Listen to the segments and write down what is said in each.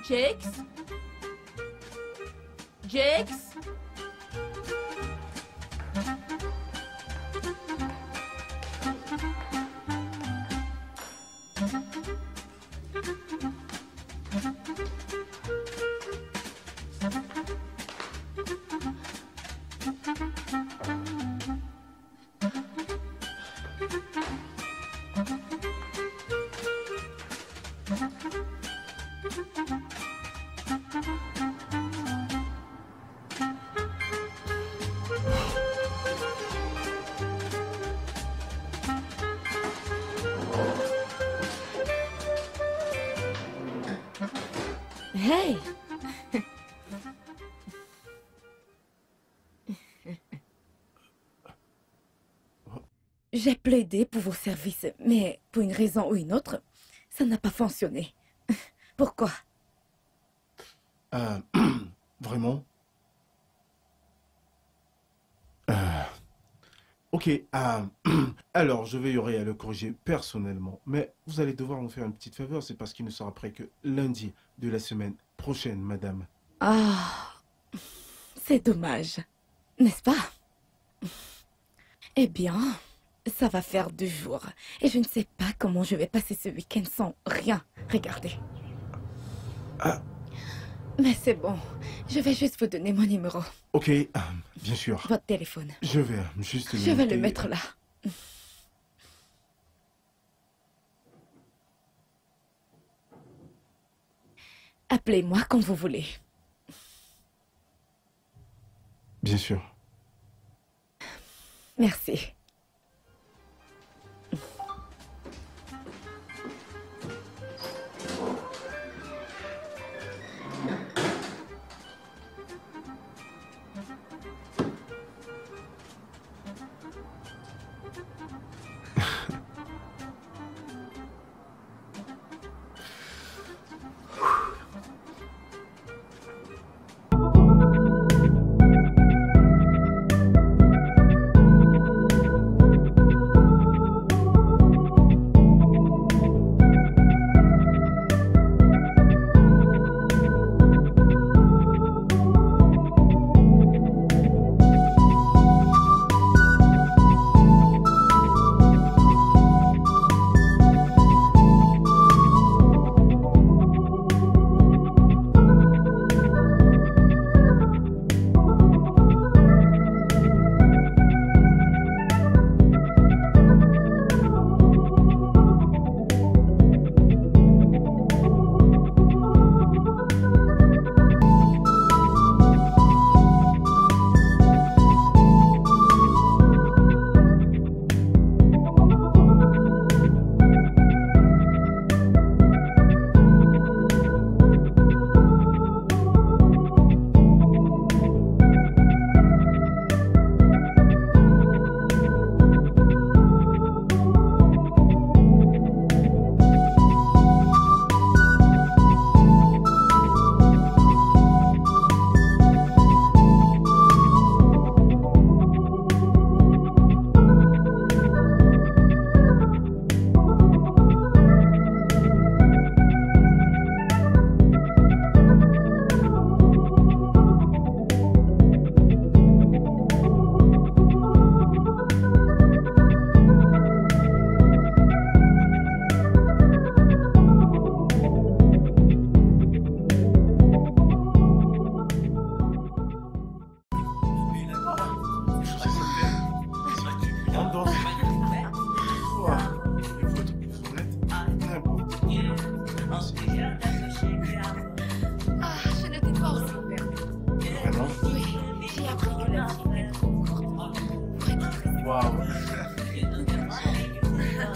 Jakes? Jakes? Hey! J'ai plaidé pour vos services, mais pour une raison ou une autre, ça n'a pas fonctionné. Pourquoi? Vraiment? Ok, alors je veillerai à le corriger personnellement, mais vous allez devoir me faire une petite faveur, c'est parce qu'il ne sera prêt que lundi de la semaine prochaine, madame. Ah, c'est dommage, n'est-ce pas? Eh bien, ça va faire 2 jours, et je ne sais pas comment je vais passer ce week-end sans rien regarder. Mais c'est bon, je vais juste vous donner mon numéro. Ok, bien sûr. Votre téléphone. Je vais juste... Je vais le mettre là. Appelez-moi quand vous voulez. Bien sûr. Merci.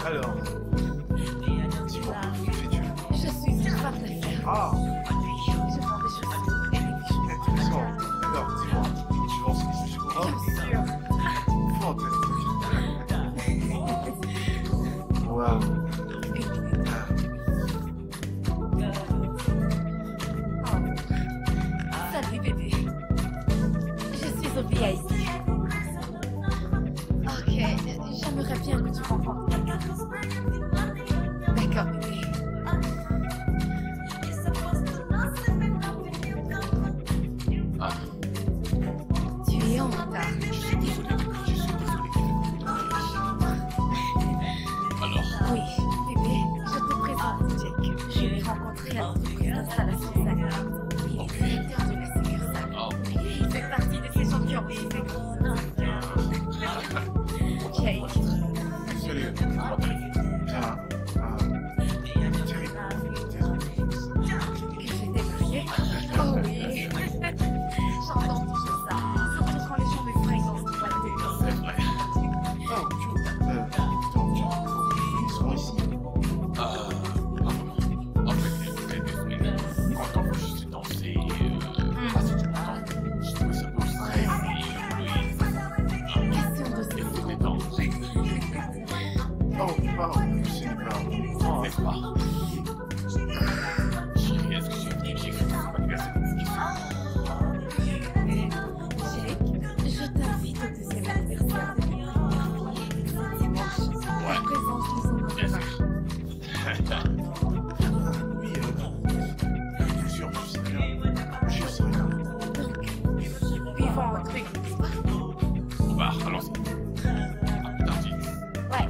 Alors, dis-moi, que fais-tu? Je suis grave d'affaires. Ah, Je vends des choses. intéressant. Alors, dis-moi, tu vends ce que je suis content? Bien sûr. Fantastique. Waouh. à l'entreprise d'installation Zagat. Il est directeur de la succursale. Il fait partie de ces gens qui ont refusé. Jake. Sérieux. J'étais mariée. Oh oui. J'entends toujours ça. Surtout quand les gens me fréquentent dans ce boîte de nuit. C'est vrai. Oh, Joe. Ils sont ici. En fait, les semaines, quand on veut juste danser, passer du bon temps, je trouve ça peu stressé, Question de et se vous détendre, Oh, c'est pas. n'est-ce pas? Chérie, est-ce que j'ai oublié que j'ai fait mon anniversaire de ski? Jake, je t'invite au deuxième anniversaire de mes premières filles. Dimanche, Ouais. ta présence nous en Bien enverra. sûr. Oui, bien sûr, je sais bien. Je sais rien. Donc, vivons un truc, n'est-ce pas? Bah, allons-y. À plus tard, Jake. Ouais.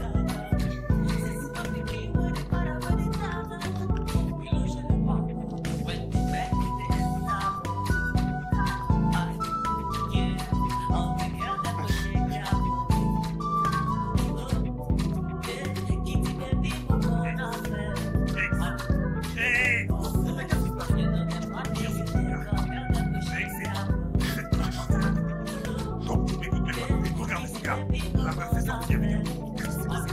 Non, écoute, regarde ce gars. La meuf est sortie avec lui. Qu'est-ce qui s'est passé?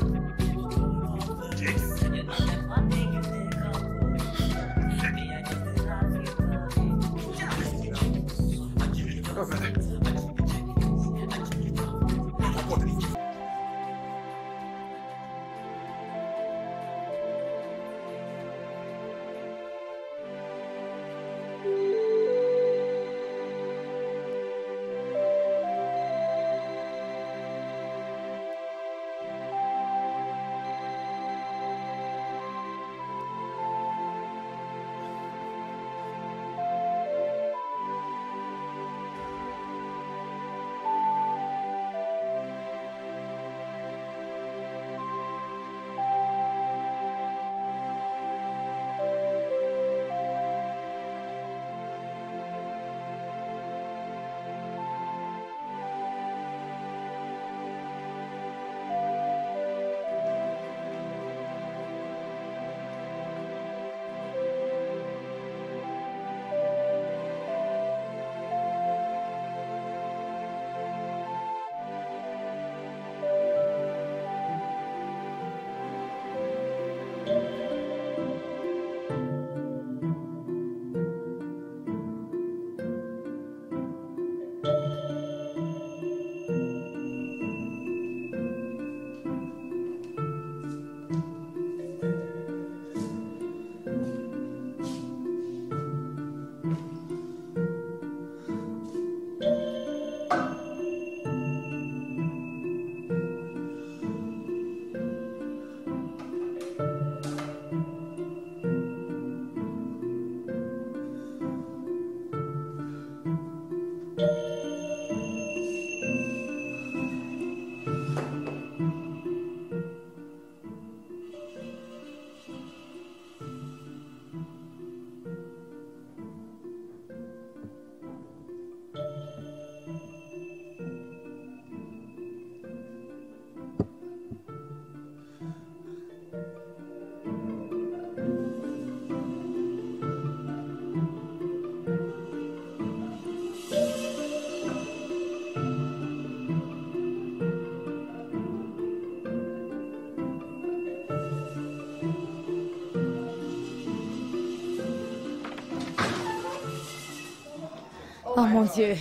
Oh mon Dieu.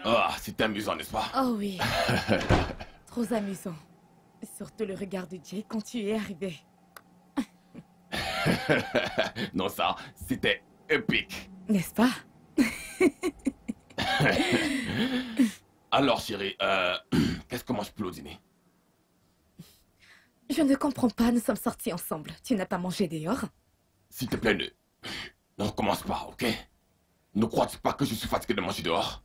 Ah, c'était amusant, n'est-ce pas? Oh oui. Trop amusant. Surtout le regard de Jake quand tu es arrivé. Non, ça, c'était épique. N'est-ce pas? Alors, chérie, qu'est-ce que moi je peux au dîner? Je ne comprends pas, nous sommes sortis ensemble. Tu n'as pas mangé dehors? S'il te plaît, ne recommence pas, ok? Ne crois-tu pas que je suis fatigué de manger dehors?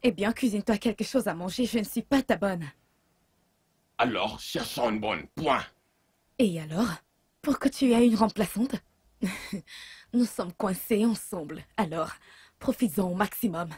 Eh bien, cuisine-toi quelque chose à manger, je ne suis pas ta bonne. Alors, cherchons une bonne, point. Et alors? pour que tu aies une remplaçante. Nous sommes coincés ensemble, alors profites-en au maximum.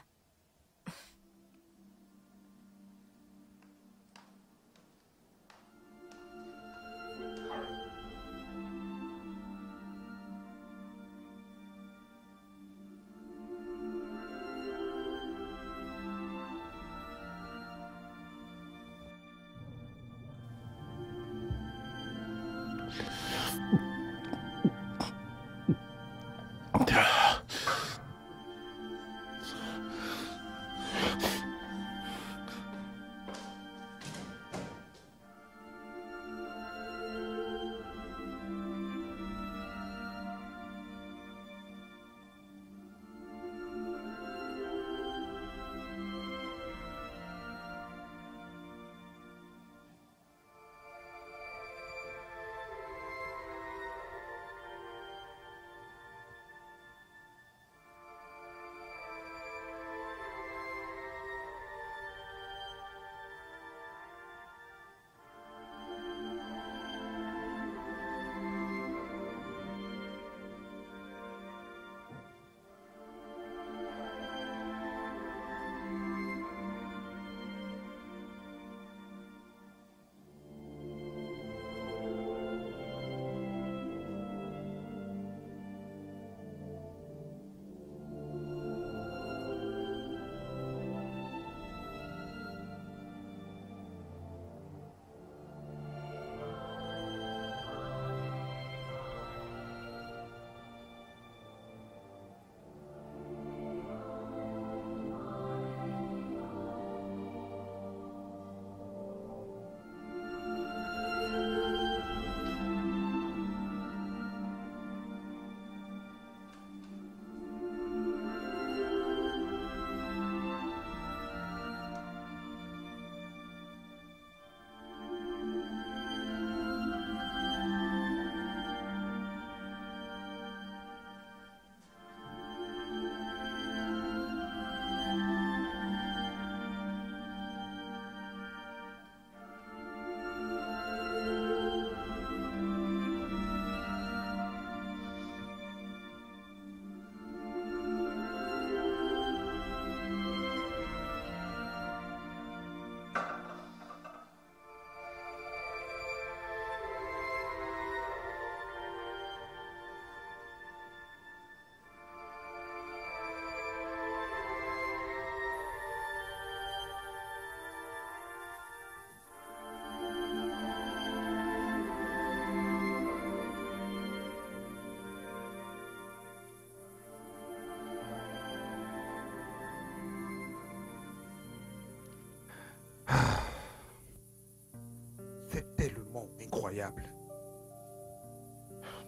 C'est tellement incroyable.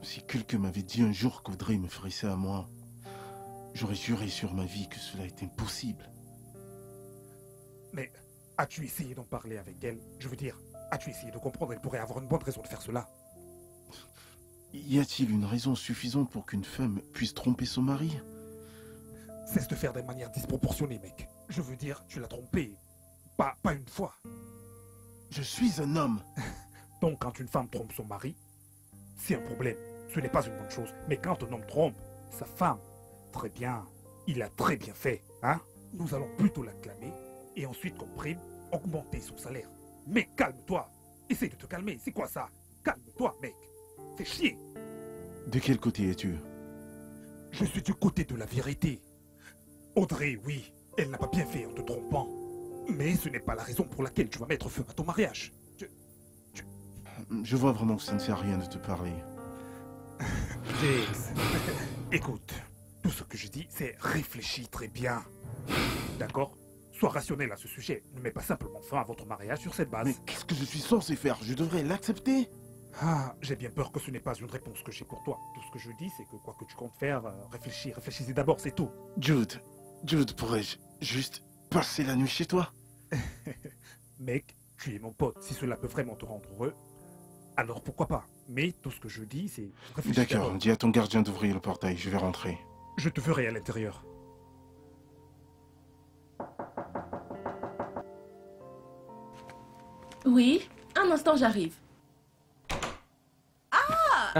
Si quelqu'un m'avait dit un jour qu'Audrey me ferait ça à moi, j'aurais juré sur ma vie que cela est impossible. Mais as-tu essayé d'en parler avec elle? Je veux dire, as-tu essayé de comprendre? Elle pourrait avoir une bonne raison de faire cela. Y a-t-il une raison suffisante pour qu'une femme puisse tromper son mari? Cesse de faire de manière disproportionnée, mec. Je veux dire, tu l'as trompé. Pas une fois. Je suis un homme. Donc quand une femme trompe son mari, c'est un problème. Ce n'est pas une bonne chose. Mais quand un homme trompe sa femme, très bien. Il a très bien fait, hein? Nous allons plutôt l'acclamer et ensuite, comme prime, augmenter son salaire. Mais calme-toi. Essaye de te calmer. C'est quoi ça? Calme-toi, mec. Fais chier. De quel côté es-tu? Je suis du côté de la vérité. Audrey, oui, elle n'a pas bien fait en te trompant. Mais ce n'est pas la raison pour laquelle tu vas mettre feu à ton mariage. Je vois vraiment que ça ne sert à rien de te parler. James, écoute, tout ce que je dis, c'est réfléchis très bien. D'accord? Sois rationnel à ce sujet. Ne mets pas simplement fin à votre mariage sur cette base. Mais qu'est-ce que je suis censé faire? Je devrais l'accepter? Ah, j'ai bien peur que ce n'est pas une réponse que j'ai pour toi. Tout ce que je dis, c'est que quoi que tu comptes faire, réfléchissez d'abord, c'est tout. Jude, pourrais-je juste passer la nuit chez toi? Mec, tu es mon pote. Si cela peut vraiment te rendre heureux, alors pourquoi pas? Mais tout ce que je dis, c'est réfléchis D'accord, d'abord. dis à ton gardien d'ouvrir le portail, je vais rentrer. Je te ferai à l'intérieur. Oui, un instant, j'arrive. Ah!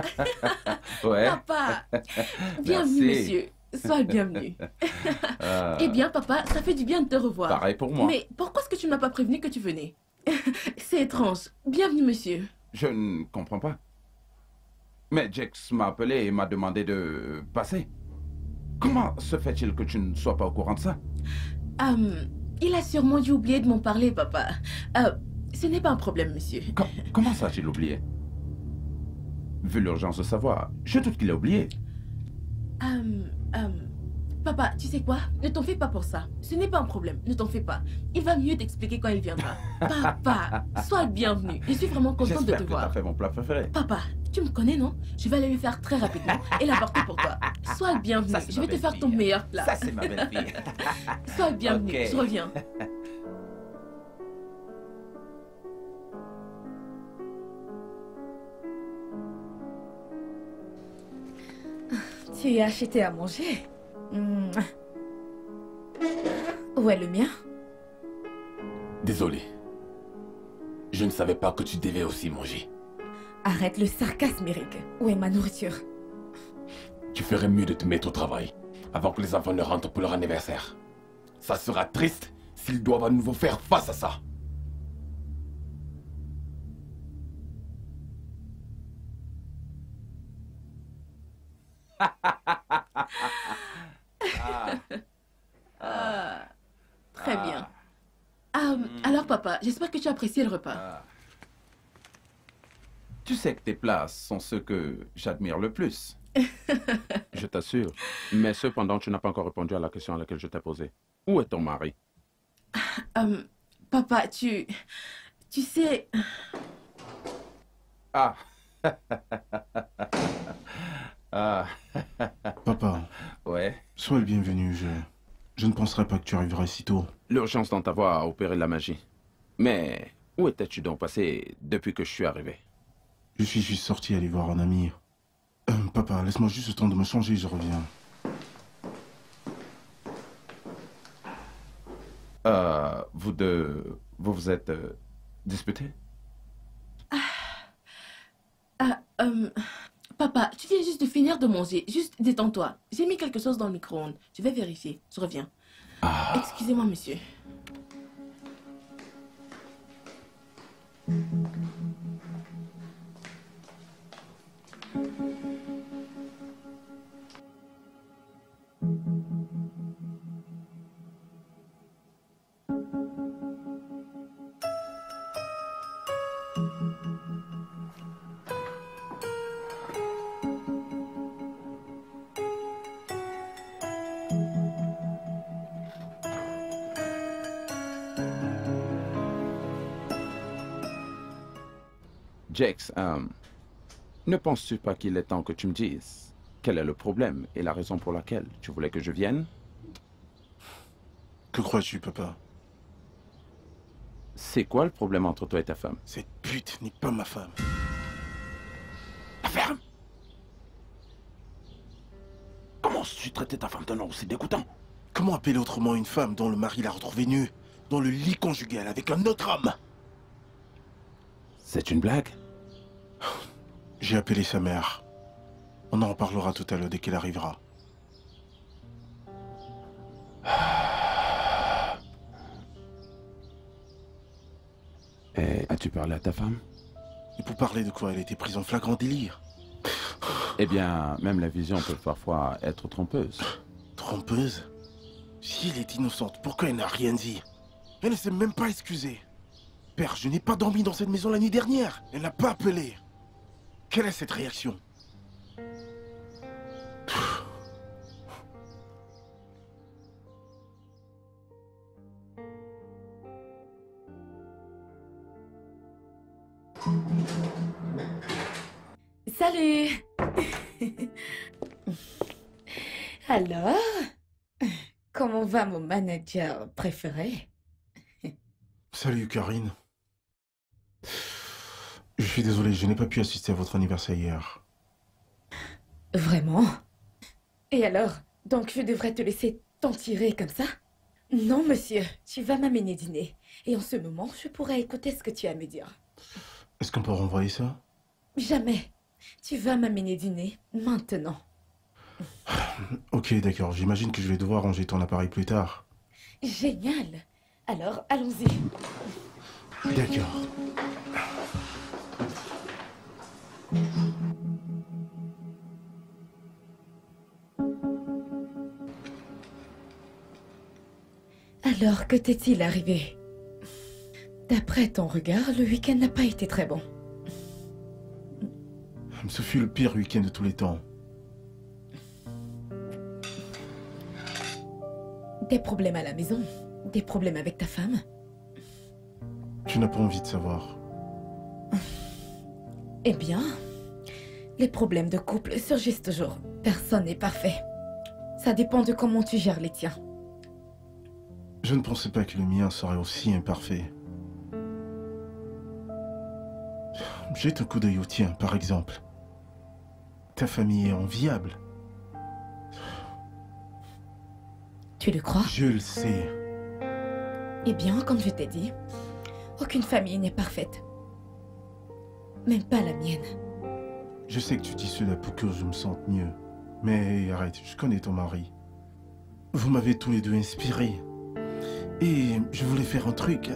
Ouais. Papa. Bienvenue, Merci. monsieur. Sois le bienvenu. Eh bien, papa, ça fait du bien de te revoir. Pareil pour moi. Mais pourquoi est-ce que tu ne m'as pas prévenu que tu venais? C'est étrange. Bienvenue, monsieur. Je ne comprends pas. Mais Jax m'a appelé et m'a demandé de passer. Comment se fait-il que tu ne sois pas au courant de ça? Il a sûrement dû oublier de m'en parler, papa. Ce n'est pas un problème, monsieur. Comment ça, tu oublié? Vu l'urgence de savoir, je doute qu'il a oublié. Papa, tu sais quoi? Ne t'en fais pas pour ça. Ce n'est pas un problème, ne t'en fais pas. Il va mieux t'expliquer quand il viendra. Papa, sois le bienvenu. Je suis vraiment contente de te J'espère que voir. t'as fait mon plat préféré. Papa, tu me connais, non? Je vais aller le faire très rapidement et l'apporter pour toi. Sois le bienvenu. Ça, c'est Je ma vais te faire ton belle-fille. meilleur plat. Ça, c'est ma belle-fille. Sois le bienvenu. Ok. Je reviens. Tu as acheté à manger? Où est le mien? Désolé. Je ne savais pas que tu devais aussi manger. Arrête le sarcasme, Eric. Où est ma nourriture? Tu ferais mieux de te mettre au travail avant que les enfants ne rentrent pour leur anniversaire. Ça sera triste s'ils doivent à nouveau faire face à ça. Très bien. Alors, papa, j'espère que tu as apprécié le repas. Tu sais que tes plats sont ceux que j'admire le plus. Je t'assure. Mais cependant, tu n'as pas encore répondu à la question à laquelle je t'ai posée. Où est ton mari? Papa, tu sais... Ah. Ah. Papa, Ouais. sois le bienvenu. Je ne penserais pas que tu arriverais si tôt. L'urgence dans ta voix a opéré la magie. Mais où étais-tu donc passé depuis que je suis arrivé? Je suis juste sorti aller voir un ami. Papa, laisse-moi juste le temps de me changer, je reviens. Vous deux, vous vous êtes disputés? Papa, tu viens juste de finir de manger. Juste détends-toi. J'ai mis quelque chose dans le micro-ondes. Je vais vérifier. Je reviens. Excusez-moi, monsieur. Jax, ne penses-tu pas qu'il est temps que tu me dises quel est le problème et la raison pour laquelle tu voulais que je vienne? Que crois-tu, papa? C'est quoi le problème entre toi et ta femme? Cette pute n'est pas ma femme. Ferme! Comment tu traitais ta femme d'un nom aussi dégoûtant? Comment appeler autrement une femme dont le mari l'a retrouvée nue dans le lit conjugal avec un autre homme? C'est une blague? J'ai appelé sa mère. On en reparlera tout à l'heure dès qu'elle arrivera. Et as-tu parlé à ta femme? Et pour parler de quoi? Elle était prise en flagrant délire. Eh bien, même la vision peut parfois être trompeuse. Trompeuse? Si elle est innocente, pourquoi elle n'a rien dit? Elle ne s'est même pas excusée. Père, je n'ai pas dormi dans cette maison la nuit dernière. Elle n'a pas appelé. Quelle est cette réaction? Salut. Alors, comment va mon manager préféré? Salut, Karine. Je suis désolé, je n'ai pas pu assister à votre anniversaire hier. Vraiment? Et alors, donc je devrais te laisser t'en tirer comme ça? Non, monsieur, tu vas m'amener dîner. Et en ce moment, je pourrais écouter ce que tu as à me dire. Est-ce qu'on peut renvoyer ça? Jamais. Tu vas m'amener dîner maintenant. Ok, d'accord. J'imagine que je vais devoir ranger ton appareil plus tard. Génial. Alors, allons-y. D'accord. Alors, que t'est-il arrivé? D'après ton regard, le week-end n'a pas été très bon. Ce fut le pire week-end de tous les temps. Des problèmes à la maison? Des problèmes avec ta femme? Tu n'as pas envie de savoir. Eh bien, les problèmes de couple surgissent toujours. Personne n'est parfait. Ça dépend de comment tu gères les tiens. Je ne pensais pas que le mien serait aussi imparfait. Jette un coup d'œil au tien, par exemple. Ta famille est enviable. Tu le crois? Je le sais. Eh bien, comme je t'ai dit, aucune famille n'est parfaite. Même pas la mienne. Je sais que tu dis cela pour que je me sente mieux. Mais arrête, je connais ton mari. Vous m'avez tous les deux inspirés. Et je voulais faire un truc,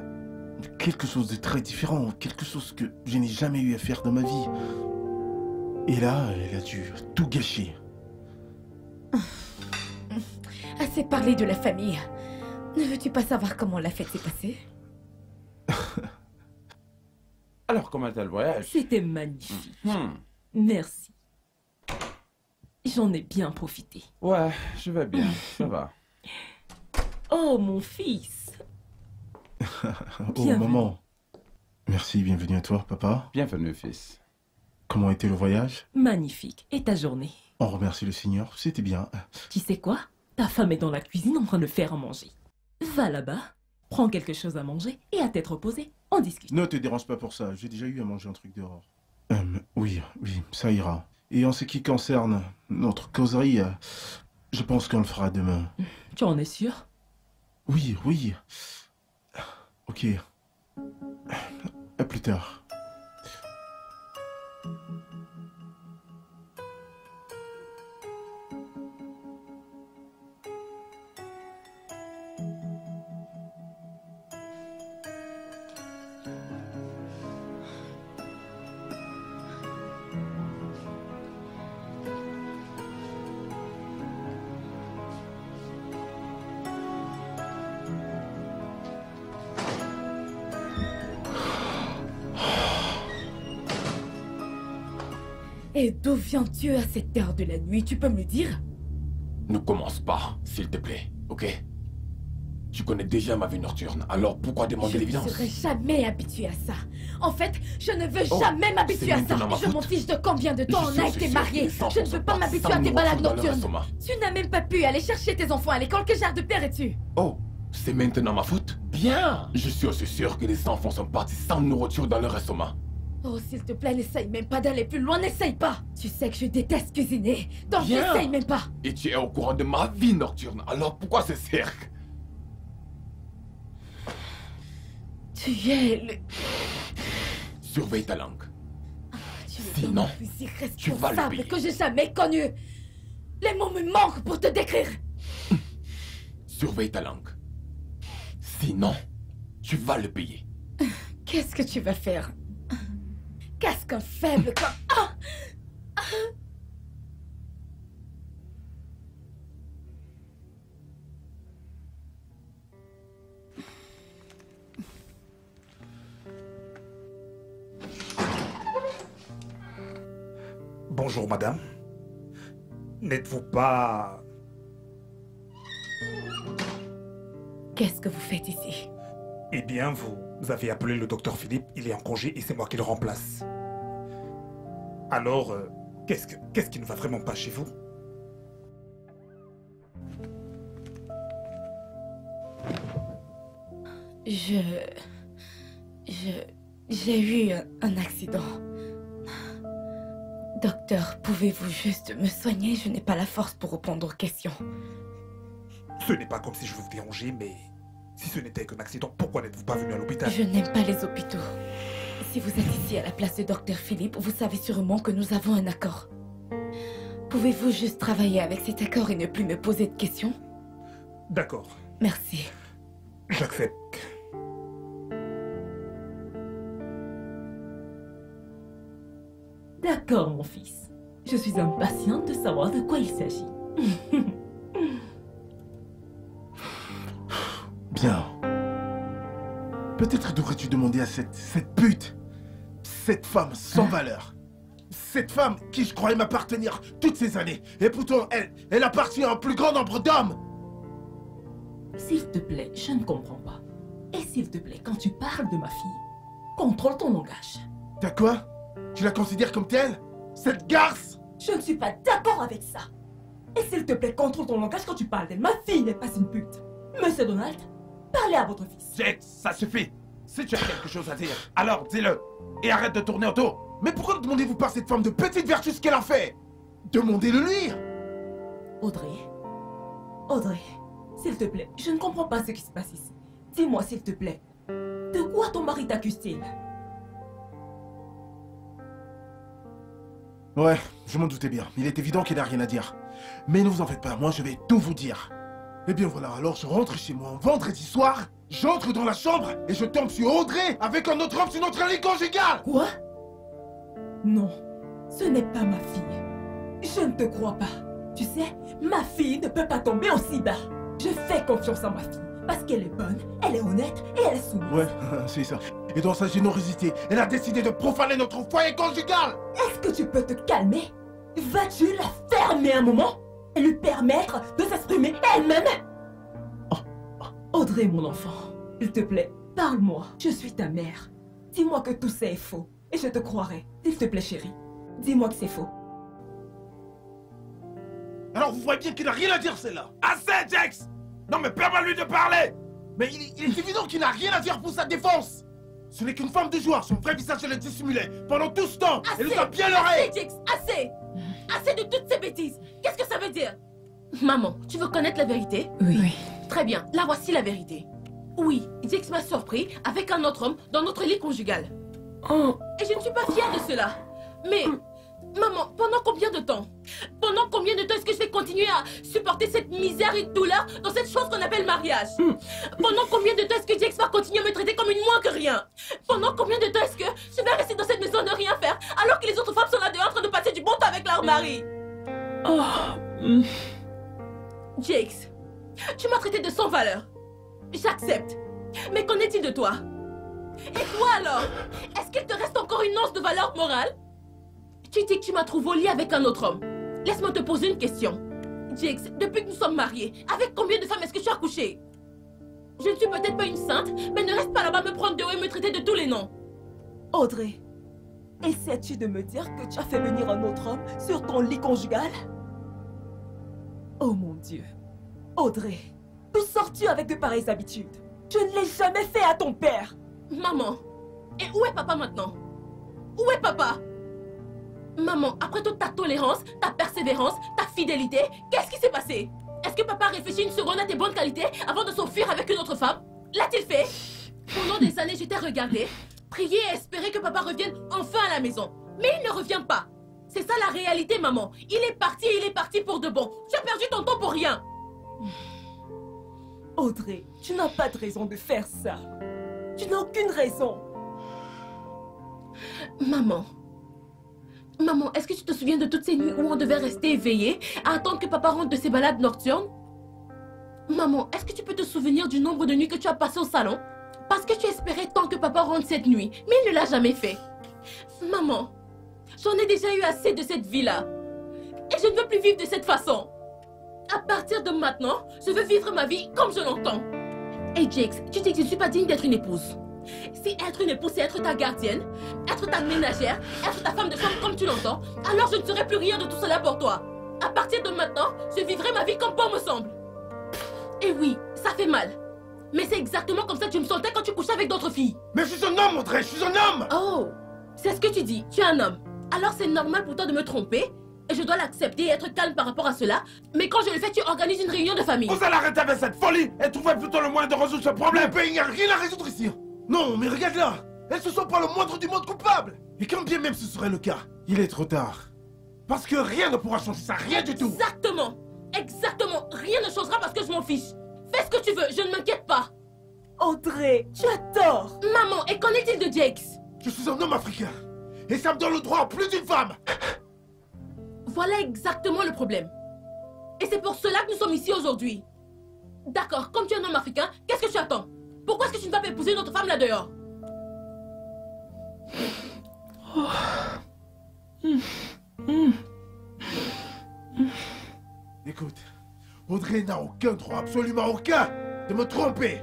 quelque chose de très différent, quelque chose que je n'ai jamais eu à faire dans ma vie. Et là, elle a dû tout gâcher. Assez parlé de la famille. Ne veux-tu pas savoir comment la fête s'est passée? Alors, comment était le voyage? C'était magnifique. Merci. J'en ai bien profité. Ouais, je vais bien, ça va. Oh, mon fils. Oh, Bienvenue. maman. Merci, bienvenue à toi, papa. Bienvenue, fils. Comment a été le voyage? Magnifique. Et ta journée? On remercie le Seigneur, c'était bien. Tu sais quoi? Ta femme est dans la cuisine en train de faire à manger. Va là-bas, prends quelque chose à manger et à t'être reposé, on discute. Ne te dérange pas pour ça, j'ai déjà eu à manger un truc dehors. Oui, ça ira. Et en ce qui concerne notre causerie, je pense qu'on le fera demain. Tu en es sûr? Oui. Ok. À plus tard. Et d'où viens-tu à cette heure de la nuit? Tu peux me le dire? Ne commence pas, s'il te plaît, ok? Tu connais déjà ma vie nocturne, alors pourquoi demander Je ne l'évidence? serai jamais habituée à ça. En fait, je ne veux Oh, jamais m'habituer c'est à ça. maintenant ma Je m'en faute. fiche de combien de temps Je on suis a aussi été sûr mariés. que les enfants Je ne sont veux pas pas m'habituer sans à tes balades nourriture dans leur nocturnes. estomac. Tu n'as même pas pu aller chercher tes enfants à l'école. Quel genre de père es-tu? Oh, c'est maintenant ma faute? Bien! Je suis aussi sûr que les enfants sont partis sans nourriture dans leur estomac. Oh, s'il te plaît, n'essaye même pas d'aller plus loin. N'essaye pas. Tu sais que je déteste cuisiner. Donc Bien. n'essaye même pas. Et tu es au courant de ma vie nocturne, alors pourquoi ce cirque? Tu es le... Surveille ta langue. Tu es Sinon, l'homme le plus tu vas le irresponsable payer. que j'ai jamais connu. Les mots me manquent pour te décrire. Surveille ta langue. Sinon, tu vas le payer. Qu'est-ce que tu vas faire? Qu'est-ce qu'un faible comme... Ah! Bonjour, madame. N'êtes-vous pas... Qu'est-ce que vous faites ici? Eh bien, vous avez appelé le docteur Philippe, il est en congé et c'est moi qui le remplace. Alors, qu'est-ce qui ne va vraiment pas chez vous? J'ai eu un accident. Docteur, pouvez-vous juste me soigner? Je n'ai pas la force pour répondre aux questions. Ce n'est pas comme si je vous dérangeais, mais si ce n'était qu'un accident, pourquoi n'êtes-vous pas venu à l'hôpital? Je n'aime pas les hôpitaux. Si vous êtes ici à la place de Dr. Philippe, vous savez sûrement que nous avons un accord. Pouvez-vous juste travailler avec cet accord et ne plus me poser de questions? D'accord, Merci. j'accepte. D'accord, mon fils. Je suis impatiente de savoir de quoi il s'agit. Bien. Peut-être devrais-tu demander à cette pute, cette femme sans valeur, cette femme qui je croyais m'appartenir toutes ces années, et pourtant elle appartient à un plus grand nombre d'hommes. S'il te plaît, je ne comprends pas. Et s'il te plaît, quand tu parles de ma fille, contrôle ton langage. T'as quoi? Tu la considères comme telle? Cette garce? Je ne suis pas d'accord avec ça. Et s'il te plaît, contrôle ton langage quand tu parles d'elle. Ma fille n'est pas une pute. Monsieur Donald, parlez à votre fils. Jax, ça suffit. Si tu as quelque chose à dire, alors dis-le. Et arrête de tourner autour. Mais pourquoi ne demandez-vous pas à cette femme de petite vertu ce qu'elle a fait? Demandez-le lui. Audrey, s'il te plaît, je ne comprends pas ce qui se passe ici. Dis-moi, s'il te plaît, de quoi ton mari t'accuse-t-il? Ouais, je m'en doutais bien. Il est évident qu'il n'a rien à dire. Mais ne vous en faites pas, moi je vais tout vous dire. Eh bien voilà, alors je rentre chez moi un vendredi soir, j'entre dans la chambre et je tombe sur Audrey avec un autre homme sur notre lit conjugal. Quoi? Non, ce n'est pas ma fille. Je ne te crois pas. Tu sais, ma fille ne peut pas tomber aussi bas. Je fais confiance en ma fille parce qu'elle est bonne, elle est honnête et elle est soumise. Ouais, c'est ça. Et dans sa générosité, elle a décidé de profaner notre foyer conjugal. Est-ce que tu peux te calmer? Vas-tu la fermer un moment et lui permettre de s'exprimer elle-même? Audrey, mon enfant, s'il te plaît, parle-moi. Je suis ta mère. Dis-moi que tout ça est faux et je te croirai. S'il te plaît, chérie, dis-moi que c'est faux. Alors vous voyez bien qu'il n'a rien à dire celle-là. Assez, Jax! Non mais permets-lui de parler! Mais il est évident qu'il n'a rien à dire pour sa défense. Ce n'est qu'une femme de joueur, son vrai visage elle le dissimulait. Pendant tout ce temps, elle nous a bien leurré. Assez, Jax, assez! Assez de toutes ces bêtises! Qu'est-ce que ça veut dire? Maman, tu veux connaître la vérité? Oui. Très bien, la voici la vérité. Oui, Jax m'a surpris avec un autre homme dans notre lit conjugal. Oh. Et je ne suis pas fière de cela. Mais, maman, pendant combien de temps? Pendant combien de temps est-ce que je vais continuer à supporter cette misère et de douleur dans cette chose qu'on appelle mariage? Pendant combien de temps est-ce que Jax va continuer à me traiter comme une moins que rien? Pendant combien de temps est-ce que je vais rester dans cette maison ne rien faire alors que les autres femmes sont là dehors en train de passer du bon temps avec leur mari? Jax, tu m'as traité de sans valeur. J'accepte. Mais qu'en est-il de toi? Et toi alors? Est-ce qu'il te reste encore une once de valeur morale? Tu dis que tu m'as trouvé au lit avec un autre homme. Laisse-moi te poser une question. Jax, depuis que nous sommes mariés, avec combien de femmes est-ce que tu as couché? Je ne suis peut-être pas une sainte, mais ne reste pas là-bas me prendre de haut et me traiter de tous les noms. Audrey, essaies-tu de me dire que tu as fait venir un autre homme sur ton lit conjugal? Oh mon Dieu. Audrey, d'où sors-tu avec de pareilles habitudes? Je ne l'ai jamais fait à ton père. Maman, et où est papa maintenant? Où est papa? Maman, après toute ta tolérance, ta persévérance, ta fidélité, qu'est-ce qui s'est passé? Est-ce que papa a réfléchi une seconde à tes bonnes qualités avant de s'enfuir avec une autre femme? L'a-t-il fait? Pendant des années, je t'ai regardé, prié et espéré que papa revienne enfin à la maison. Mais il ne revient pas. C'est ça la réalité, maman. Il est parti et il est parti pour de bon. Tu as perdu ton temps pour rien. Audrey, tu n'as pas de raison de faire ça. Tu n'as aucune raison. Maman, est-ce que tu te souviens de toutes ces nuits où on devait rester éveillé à attendre que papa rentre de ses balades nocturnes? Maman, est-ce que tu peux te souvenir du nombre de nuits que tu as passé au salon? Parce que tu espérais tant que papa rentre cette nuit, mais il ne l'a jamais fait. Maman, j'en ai déjà eu assez de cette vie-là. Et je ne veux plus vivre de cette façon. À partir de maintenant, je veux vivre ma vie comme je l'entends. Et Jax, tu dis que je ne suis pas digne d'être une épouse. Si être une épouse, c'est être ta gardienne, être ta ménagère, être ta femme de chambre comme tu l'entends, alors je ne serai plus rien de tout cela pour toi. À partir de maintenant, je vivrai ma vie comme bon me semble. Et oui, ça fait mal. Mais c'est exactement comme ça que je me sentais quand tu couchais avec d'autres filles. Mais je suis un homme, Audrey, je suis un homme. Oh, c'est ce que tu dis, tu es un homme. Alors c'est normal pour toi de me tromper, et je dois l'accepter et être calme par rapport à cela. Mais quand je le fais, tu organises une réunion de famille. Vous allez arrêter avec cette folie et trouver plutôt le moyen de résoudre ce problème. Mais il n'y a rien à résoudre ici. Non, mais regarde là. Elles se sont pas le moindre du monde coupable. Et quand bien même ce serait le cas, il est trop tard. Parce que rien ne pourra changer ça, rien du tout. Exactement. Exactement. Rien ne changera parce que je m'en fiche. Fais ce que tu veux, je ne m'inquiète pas. Audrey, tu as tort. Maman, et qu'en est-il de Jakes? Je suis un homme africain. Et ça me donne le droit à plus d'une femme. Voilà exactement le problème. Et c'est pour cela que nous sommes ici aujourd'hui. D'accord, comme tu es un homme africain, qu'est-ce que tu attends? Pourquoi est-ce que tu ne vas pas épouser une autre femme là dehors? Écoute, Audrey n'a aucun droit, absolument aucun, de me tromper.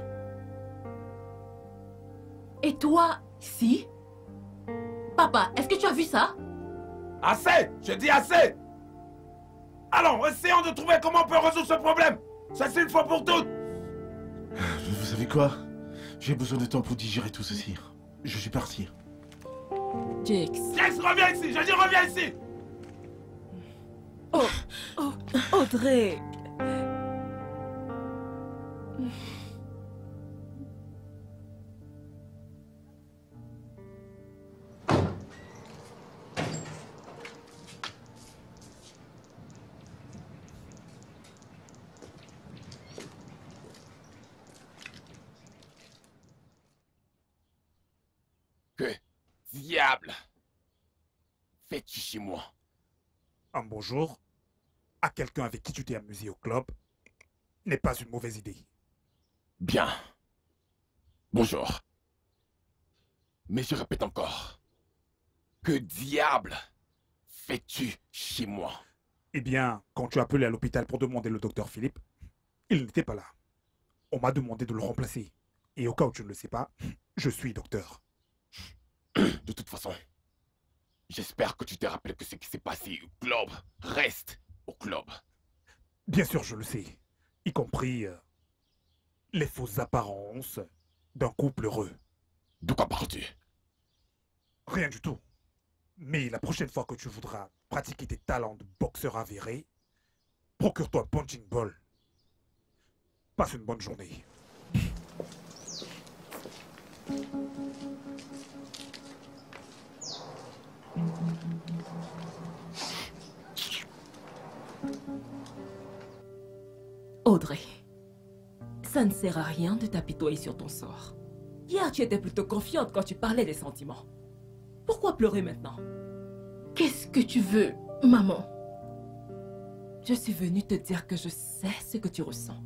Et toi, si? Papa, est-ce que tu as vu ça? Assez! Je dis assez! Allons, essayons de trouver comment on peut résoudre ce problème! Ça, c'est une fois pour toutes! Vous savez quoi? J'ai besoin de temps pour digérer tout ceci. Je suis parti. Jakes. Jax, reviens ici! J'ai dit reviens ici! Audrey. Que diable fais-tu chez moi? Un bonjour à quelqu'un avec qui tu t'es amusé au club n'est pas une mauvaise idée. Bien. Bonjour. Mais je répète encore. Que diable fais-tu chez moi? Eh bien, quand tu as appelé à l'hôpital pour demander le docteur Philippe, il n'était pas là. On m'a demandé de le remplacer. Et au cas où tu ne le sais pas, je suis docteur. De toute façon, j'espère que tu te rappelles que ce qui s'est passé au club reste au club. Bien sûr, je le sais. Y compris les fausses apparences d'un couple heureux. De quoi parles-tu? Rien du tout. Mais la prochaine fois que tu voudras pratiquer tes talents de boxeur avéré, procure-toi un punching ball. Passe une bonne journée. Audrey, ça ne sert à rien de t'apitoyer sur ton sort. Hier, tu étais plutôt confiante quand tu parlais des sentiments. Pourquoi pleurer maintenant? Qu'est-ce que tu veux, maman? Je suis venue te dire que je sais ce que tu ressens.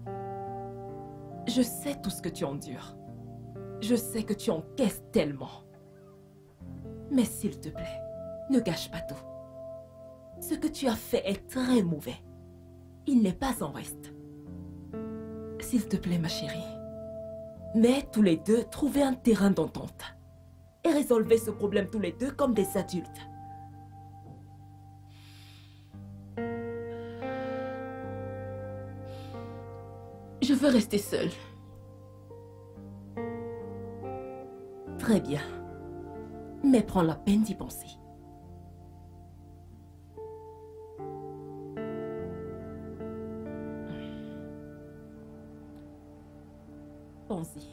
Je sais tout ce que tu endures. Je sais que tu encaisses tellement. Mais s'il te plaît, ne gâche pas tout. Ce que tu as fait est très mauvais. Il n'est pas en reste. S'il te plaît, ma chérie. Mais tous les deux, trouvez un terrain d'entente. Et résolvez ce problème tous les deux comme des adultes. Je veux rester seule. Très bien. Mais prends la peine d'y penser. Pense-y.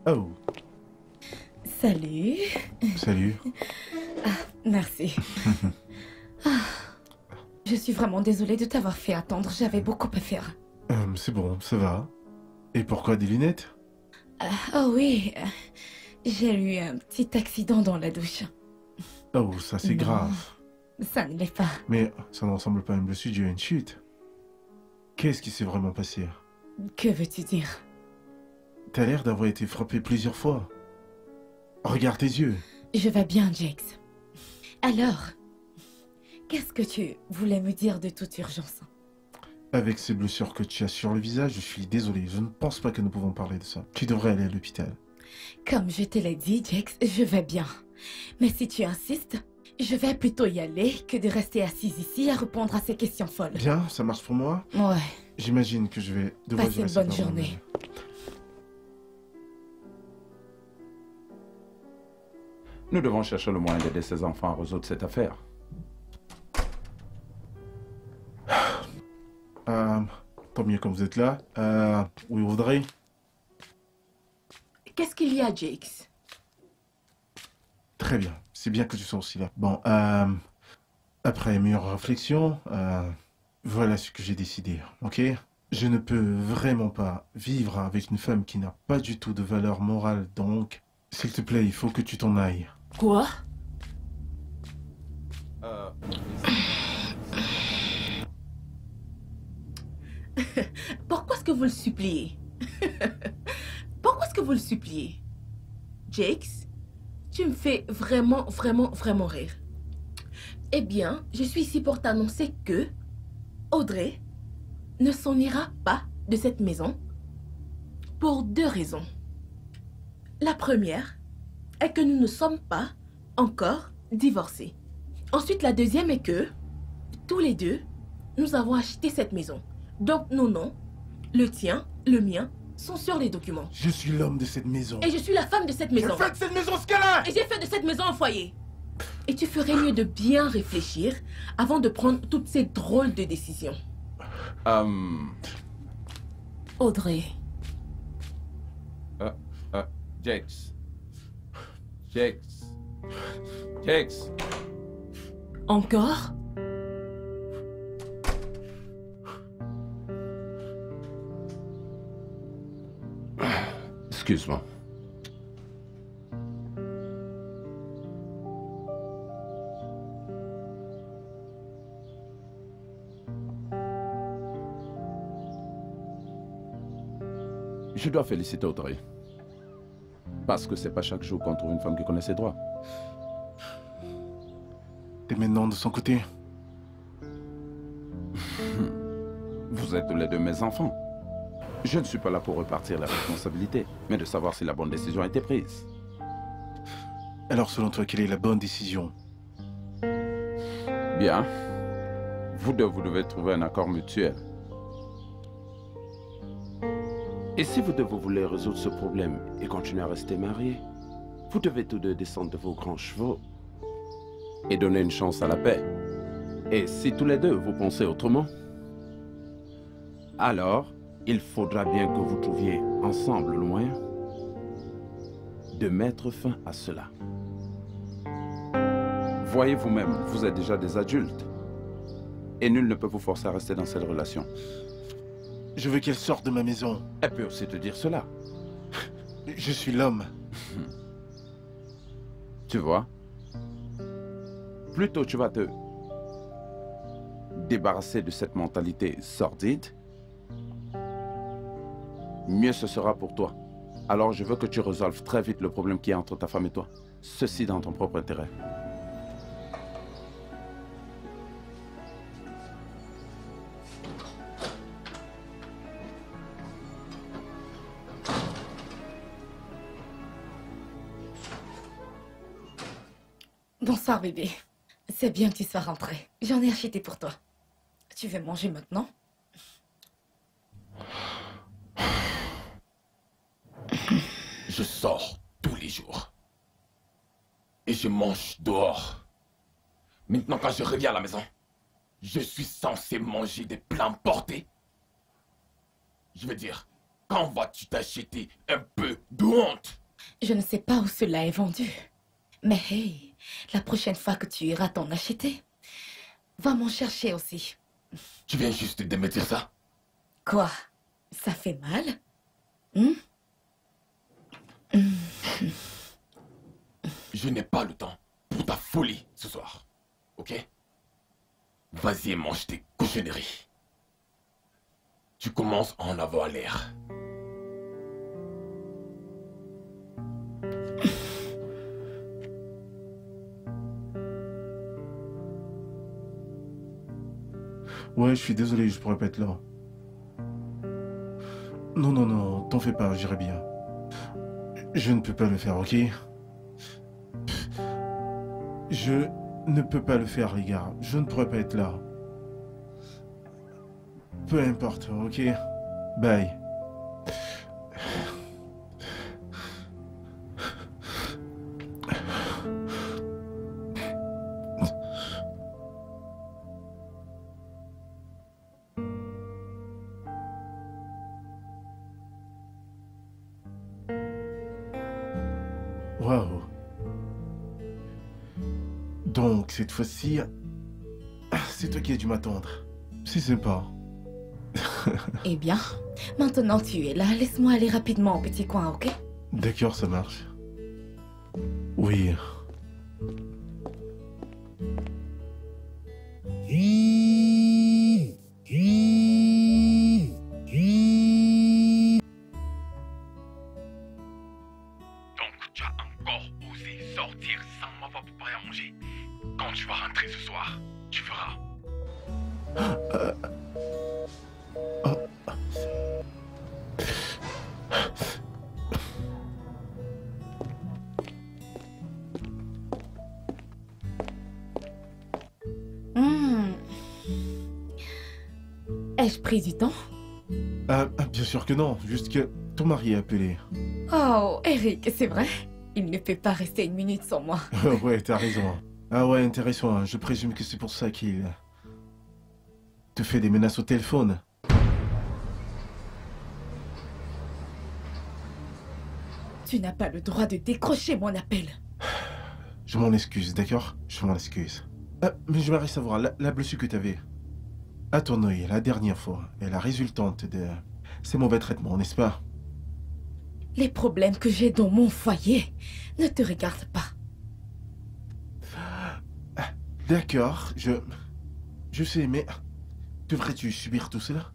Oh, Salut. salut. Merci. Ah, je suis vraiment désolée de t'avoir fait attendre. J'avais beaucoup à faire. C'est bon, ça va. Et pourquoi des lunettes? Oh oui, j'ai eu un petit accident dans la douche. Oh, ça c'est Non. grave. Ça ne l'est pas. Mais ça ne ressemble pas à une blessure, à une chute. Qu'est-ce qui s'est vraiment passé? Que veux-tu dire? T'as l'air d'avoir été frappé plusieurs fois. Regarde tes yeux. Je vais bien, Jakes. Alors, qu'est-ce que tu voulais me dire de toute urgence? Avec ces blessures que tu as sur le visage, je suis désolé. Je ne pense pas que nous pouvons parler de ça. Tu devrais aller à l'hôpital. Comme je te l'ai dit, Jakes, je vais bien. Mais si tu insistes, je vais plutôt y aller que de rester assise ici à répondre à ces questions folles. Bien, ça marche pour moi. Ouais. J'imagine que je vais devoir Passez gérer une ça bonne par journée. moi-même. Nous devons chercher le moyen d'aider ces enfants à résoudre cette affaire. Tant mieux que vous êtes là. Oui, Audrey? Qu'est-ce qu'il y a, Jakes? Très bien. C'est bien que tu sois aussi là. Bon, après mûre réflexion, voilà ce que j'ai décidé, ok? Je ne peux vraiment pas vivre avec une femme qui n'a pas du tout de valeur morale, donc, s'il te plaît, il faut que tu t'en ailles. Quoi? Pourquoi est-ce que vous le suppliez? Pourquoi est-ce que vous le suppliez? Jakes, tu me fais vraiment rire. Eh bien, je suis ici pour t'annoncer que Audrey ne s'en ira pas de cette maison pour 2 raisons. La première est que nous ne sommes pas encore divorcés. Ensuite, la deuxième est que tous les deux, nous avons acheté cette maison. Donc nos noms, le tien, le mien, sont sur les documents. Je suis l'homme de cette maison. Et je suis la femme de cette maison. Je fais de cette maison ce qu'elle est! Et j'ai fait de cette maison un foyer. Et tu ferais mieux de bien réfléchir avant de prendre toutes ces drôles de décisions. Audrey. Jakes. Encore? Excuse-moi. Je dois féliciter Audrey. Parce que c'est pas chaque jour qu'on trouve une femme qui connaît ses droits. T'es maintenant de son côté. Vous êtes tous les deux mes enfants. Je ne suis pas là pour repartir la responsabilité, mais de savoir si la bonne décision a été prise. Alors selon toi, quelle est la bonne décision? Bien. Vous devez trouver un accord mutuel. Et si vous voulez résoudre ce problème et continuer à rester mariés, vous devez tous deux descendre de vos grands chevaux et donner une chance à la paix. Et si tous les deux vous pensez autrement, alors il faudra bien que vous trouviez ensemble le moyen de mettre fin à cela. Voyez vous-même, vous êtes déjà des adultes et nul ne peut vous forcer à rester dans cette relation. Je veux qu'elle sorte de ma maison. Elle peut aussi te dire cela. Je suis l'homme. Tu vois? Plutôt tu vas te débarrasser de cette mentalité sordide, mieux ce sera pour toi. Alors je veux que tu résolves très vite le problème qui est entre ta femme et toi. Ceci dans ton propre intérêt. Bonsoir bébé. C'est bien que tu sois rentré. J'en ai acheté pour toi. Tu veux manger maintenant? Je sors tous les jours. Et je mange dehors. Maintenant, quand je reviens à la maison, je suis censé manger des plats portés. Je veux dire, quand vas-tu t'acheter un peu de honte? Je ne sais pas où cela est vendu. Mais hey, la prochaine fois que tu iras t'en acheter, va m'en chercher aussi. Tu viens juste de me dire ça? Quoi? Ça fait mal? Je n'ai pas le temps pour ta folie ce soir. Ok? Vas-y et mange tes cochonneries. Tu commences à en avoir l'air. Ouais, je suis désolé, je pourrais pas être là. Non, t'en fais pas, j'irai bien. Je ne peux pas le faire, ok? Je ne peux pas le faire, les gars. Je ne pourrais pas être là. Peu importe, ok? Bye. cette fois-ci, c'est toi qui as dû m'attendre. C'est sympa. Eh bien, maintenant tu es là, laisse-moi aller rapidement au petit coin, ok? D'accord, ça marche. Oui. Donc tu as encore osé sortir sans m'avoir préparé à manger. Quand tu vas rentrer ce soir, tu verras. Ai-je pris du temps? Bien sûr que non, juste que ton mari est appelé. Oh, Eric, c'est vrai? Il ne peut pas rester une minute sans moi. Ouais, t'as raison. Ah ouais, intéressant, hein. Je présume que c'est pour ça qu'il te fait des menaces au téléphone. Tu n'as pas le droit de décrocher mon appel. Je m'en excuse, d'accord? Je m'en excuse. Mais je m'arrête savoir, la blessure que t'avais à ton œil la dernière fois est la résultante de ces mauvais traitements, n'est-ce pas? Les problèmes que j'ai dans mon foyer ne te regardent pas. D'accord, je sais, mais devrais-tu subir tout cela?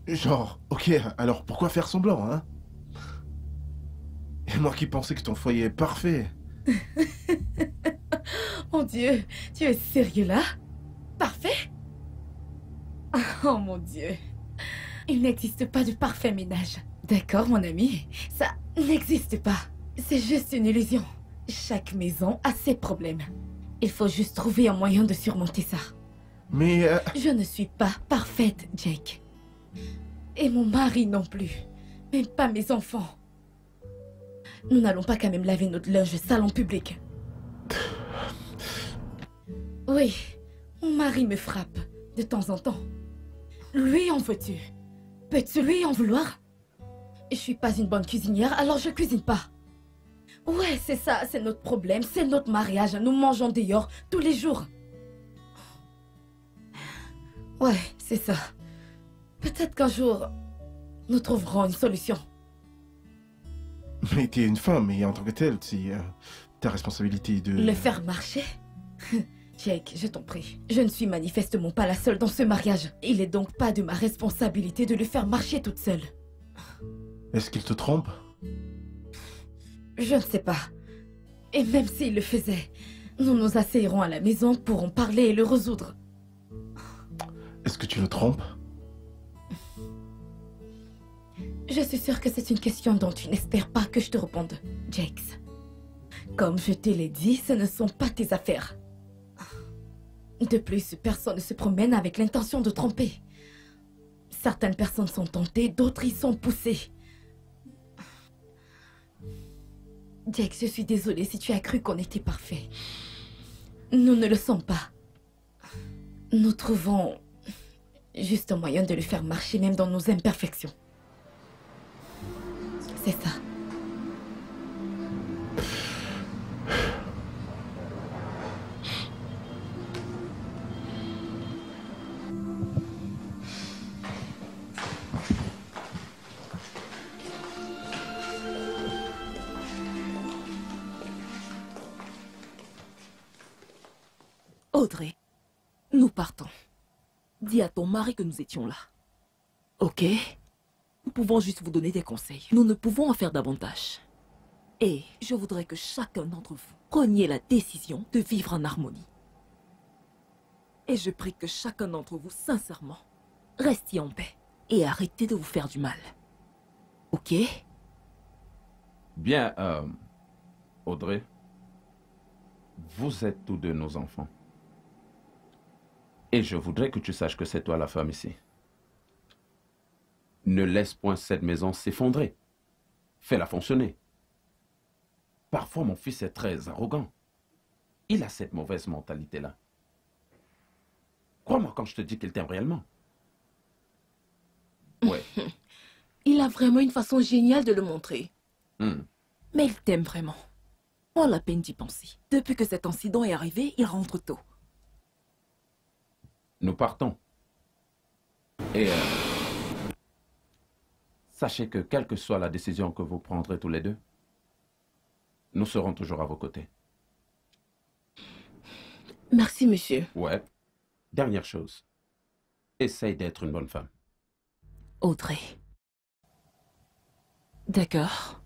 Genre, ok, alors pourquoi faire semblant, hein? Et moi qui pensais que ton foyer est parfait. Mon Dieu, tu es sérieux là? Parfait? Oh mon Dieu. Il n'existe pas de parfait ménage. D'accord, mon ami, ça n'existe pas. C'est juste une illusion. Chaque maison a ses problèmes. Il faut juste trouver un moyen de surmonter ça. Mais... Je ne suis pas parfaite, Jake. Et mon mari non plus. Même pas mes enfants. Nous n'allons pas quand même laver notre linge sale en public. Oui, mon mari me frappe de temps en temps. Lui en veux-tu? Peux-tu lui en vouloir? Je suis pas une bonne cuisinière, alors je cuisine pas. Ouais, c'est ça, c'est notre problème, c'est notre mariage. Nous mangeons dehors tous les jours. Ouais, c'est ça. Peut-être qu'un jour, nous trouverons une solution. Mais t'es une femme et en tant que telle, c'est ta responsabilité de... Le faire marcher? Jake, je t'en prie. Je ne suis manifestement pas la seule dans ce mariage. Il est donc pas de ma responsabilité de le faire marcher toute seule. Est-ce qu'il te trompe? Je ne sais pas. Et même s'il le faisait, nous nous asseyerons à la maison pour en parler et le résoudre. Est-ce que tu le trompes? Je suis sûre que c'est une question dont tu n'espères pas que je te réponde, Jakes. Comme je te l'ai dit, ce ne sont pas tes affaires. De plus, personne ne se promène avec l'intention de tromper. Certaines personnes sont tentées, d'autres y sont poussées. Jake, je suis désolée si tu as cru qu'on était parfait. Nous ne le sommes pas. Nous trouvons juste un moyen de le faire marcher même dans nos imperfections. C'est ça. Audrey, nous partons. Dis à ton mari que nous étions là. Ok? Nous pouvons juste vous donner des conseils. Nous ne pouvons en faire davantage. Et je voudrais que chacun d'entre vous preniez la décision de vivre en harmonie. Et je prie que chacun d'entre vous, sincèrement, restiez en paix et arrêtez de vous faire du mal. Ok? Bien, Audrey, vous êtes tous deux nos enfants. Et je voudrais que tu saches que c'est toi la femme ici. Ne laisse point cette maison s'effondrer. Fais-la fonctionner. Parfois, mon fils est très arrogant. Il a cette mauvaise mentalité-là. Crois-moi quand je te dis qu'il t'aime réellement. Ouais. Il a vraiment une façon géniale de le montrer. Mais il t'aime vraiment. Pas la peine d'y penser. Depuis que cet incident est arrivé, il rentre tôt. Nous partons. Et sachez que quelle que soit la décision que vous prendrez tous les deux, nous serons toujours à vos côtés. Merci, monsieur. Ouais. Dernière chose. Essaye d'être une bonne femme. Audrey. D'accord.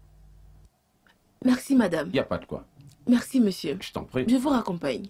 Merci, madame. Il n'y a pas de quoi. Merci, monsieur. Je t'en prie. Je vous raccompagne.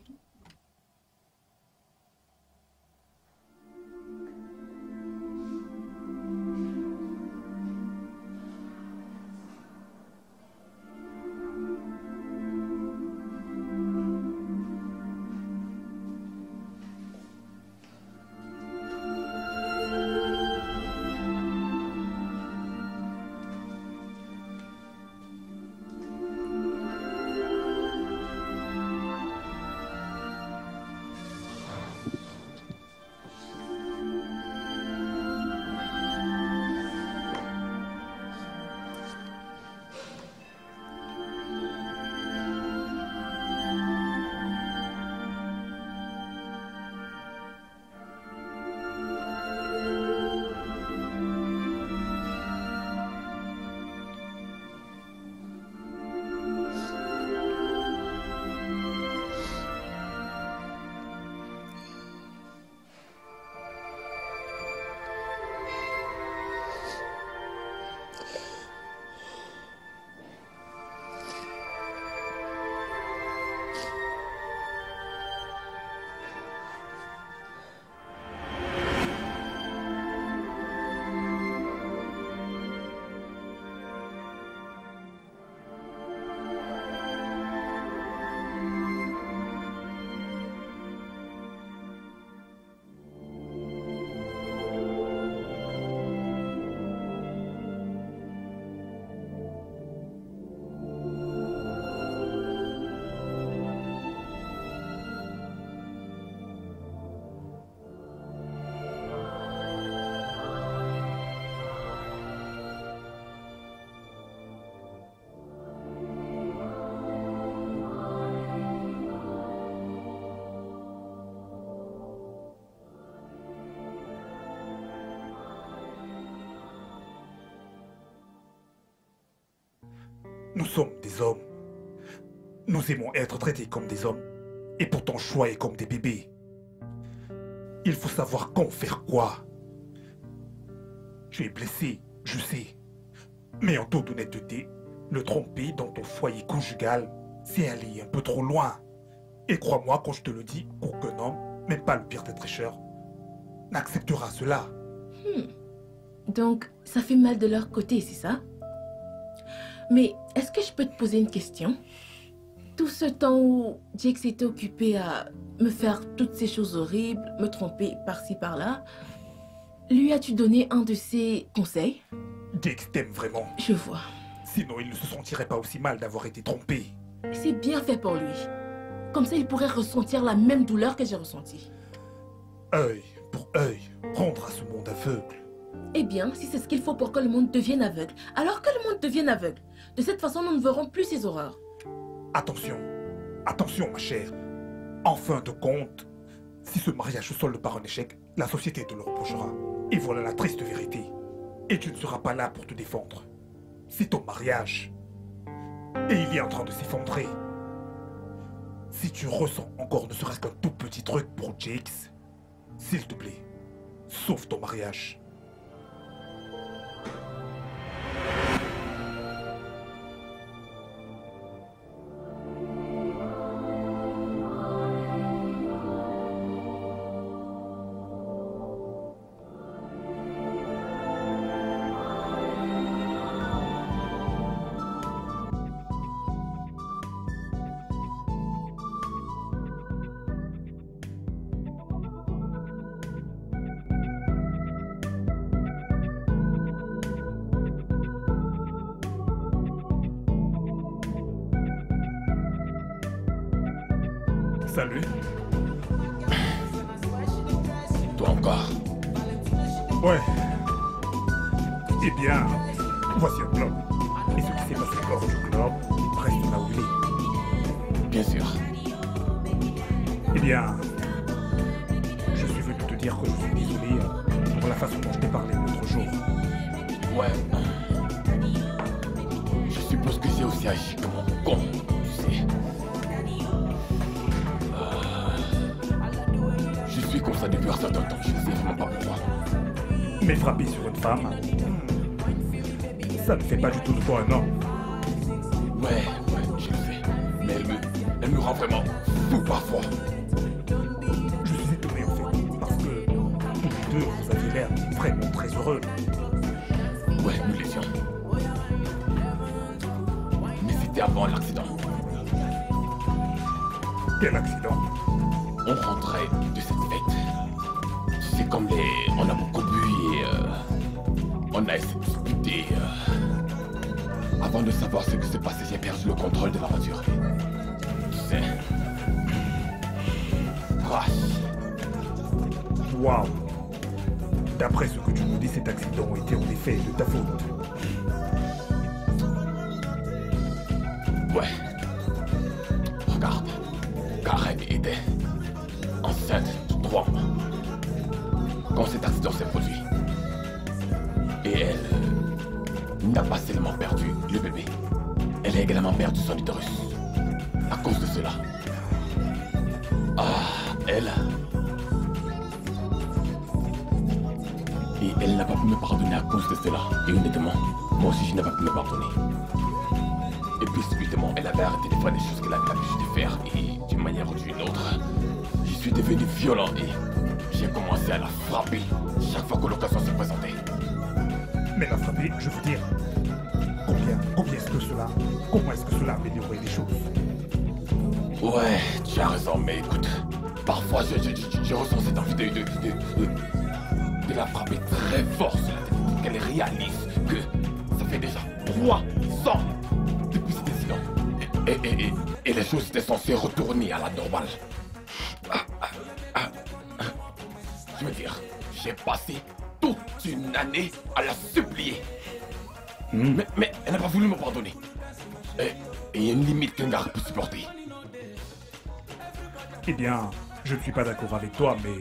Nous sommes des hommes. Nous aimons être traités comme des hommes. Et pourtant choyés comme des bébés. Il faut savoir quand faire quoi. Tu es blessé, je sais. Mais en toute honnêteté, le tromper dans ton foyer conjugal, c'est aller un peu trop loin. Et crois-moi quand je te le dis, qu'aucun homme, même pas le pire des tricheurs, n'acceptera cela. Donc, ça fait mal de leur côté, c'est ça? Mais est-ce que je peux te poser une question? Tout ce temps où Jake s'était occupé à me faire toutes ces choses horribles, me tromper par-ci par-là, lui as-tu donné un de ses conseils? Jake t'aime vraiment. Je vois. Sinon, il ne se sentirait pas aussi mal d'avoir été trompé. C'est bien fait pour lui. Comme ça, il pourrait ressentir la même douleur que j'ai ressentie. Œil pour œil, rendre à ce monde aveugle. Eh bien, si c'est ce qu'il faut pour que le monde devienne aveugle, alors que le monde devienne aveugle. De cette façon, nous ne verrons plus ces horreurs. Attention, attention ma chère. En fin de compte, si ce mariage se solde par un échec, la société te le reprochera. Et voilà la triste vérité. Et tu ne seras pas là pour te défendre. C'est ton mariage. Et il est en train de s'effondrer. Si tu ressens encore ne serait-ce qu'un tout petit truc pour Jake, s'il te plaît, sauve ton mariage. Salut. Toi encore? Ouais. Eh bien, voici un globe. Et ce qui s'est passé lors du globe reste là où il est. Bien sûr. Eh bien, je suis venu te dire que je suis désolé pour la façon dont je t'ai parlé l'autre jour. Ouais. Je suppose que j'ai aussi agi comme un con, tu sais. Je suis comme ça depuis un certain temps, je ne sais vraiment pas pourquoi. Mais frapper sur une femme, ça ne fait pas du tout de toi un homme. Ouais, je le sais. Mais elle me rend vraiment fou parfois. Je suis étonné en fait, parce que tous les deux, vous avez l'air vraiment très heureux. Ouais, nous l'étions. Mais c'était avant l'accident. Quel accident? On rentrait de cette fête. C'est comme on a beaucoup bu et on a essayé de discuter. Avant de savoir ce qui s'est passé, j'ai perdu le contrôle de la voiture. Tu sais. Crash. Waouh! D'après ce que tu nous dis, cet accident était en effet de ta faute. Ouais. Regarde. Karen était enceinte de 3 mois quand cet accident s'est produit. Et elle n'a pas seulement perdu le bébé, elle a également perdu son utérus. À cause de cela. Elle. Et elle n'a pas pu me pardonner à cause de cela. Et honnêtement, moi aussi je n'ai pas pu me pardonner. Et puis subitement, elle avait arrêté de faire des choses qu'elle avait l'habitude de faire. Et d'une manière ou d'une autre, je suis devenu violent et j'ai commencé à la frapper chaque fois que l'occasion se présentait. Mais la frapper, je veux dire, comment est-ce que cela améliorait les choses? Ouais, tu as raison, mais écoute, parfois je ressens cette envie de la frapper très fort sur la tête, qu'elle réalise que ça fait déjà 3 ans depuis cet incident. Et les choses étaient censées retourner à la normale. Je veux dire, j'ai passé toute une année à la supplier. Mais elle n'a pas voulu me pardonner. Et il y a une limite qu'un gars peut supporter. Eh bien, je ne suis pas d'accord avec toi, mais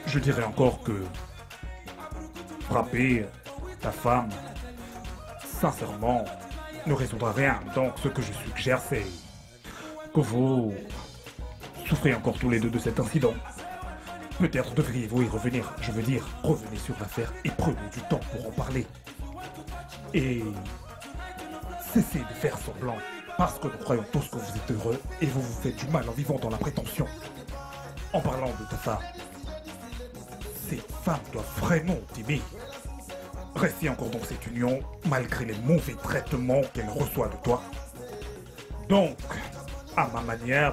je dirais encore que frapper ta femme, sincèrement, ne résoudra rien. Donc ce que je suggère, c'est que vous souffrez encore tous les deux de cet incident. Peut-être devriez-vous y revenir. Je veux dire, revenez sur l'affaire et prenez du temps pour en parler. Et cessez de faire semblant. Parce que nous croyons tous que vous êtes heureux et vous vous faites du mal en vivant dans la prétention. En parlant de ta femme, cette femme doit vraiment t'aimer. Restez encore dans cette union malgré les mauvais traitements qu'elle reçoit de toi. Donc, à ma manière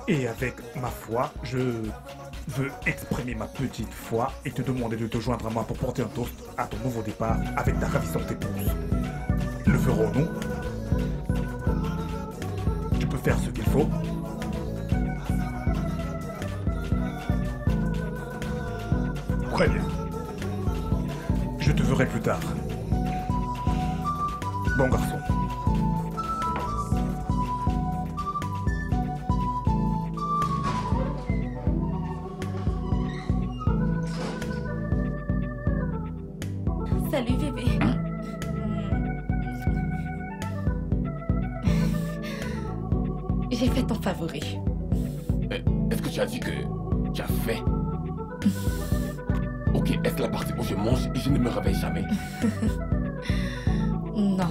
et avec ma foi, je veux exprimer ma petite foi et te demander de te joindre à moi pour porter un toast à ton nouveau départ avec ta ravissante épouse. Le ferons-nous? Tu peux faire ce qu'il faut. Très bien. Je te verrai plus tard. Bon garçon. Salut bébé. J'ai fait ton favori. Est-ce que tu as dit que tu as fait? Ok, est-ce la partie où je mange et je ne me réveille jamais? Non.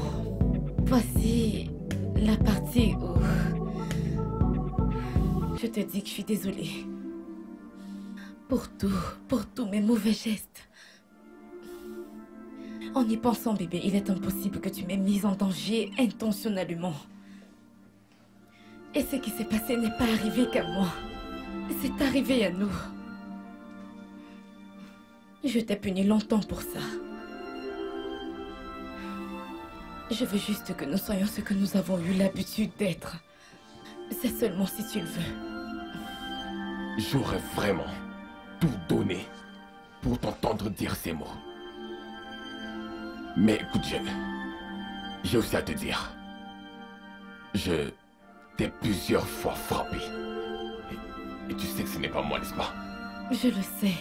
Voici la partie où je te dis que je suis désolée. Pour tous mes mauvais gestes. En y pensant, bébé, il est impossible que tu m'aies mise en danger intentionnellement. Et ce qui s'est passé n'est pas arrivé qu'à moi. C'est arrivé à nous. Je t'ai puni longtemps pour ça. Je veux juste que nous soyons ce que nous avons eu l'habitude d'être. C'est seulement si tu le veux. J'aurais vraiment tout donné pour t'entendre dire ces mots. Mais écoute, j'ai aussi à te dire. Je t'ai plusieurs fois frappé. Et tu sais que ce n'est pas moi, n'est-ce pas? Je le sais.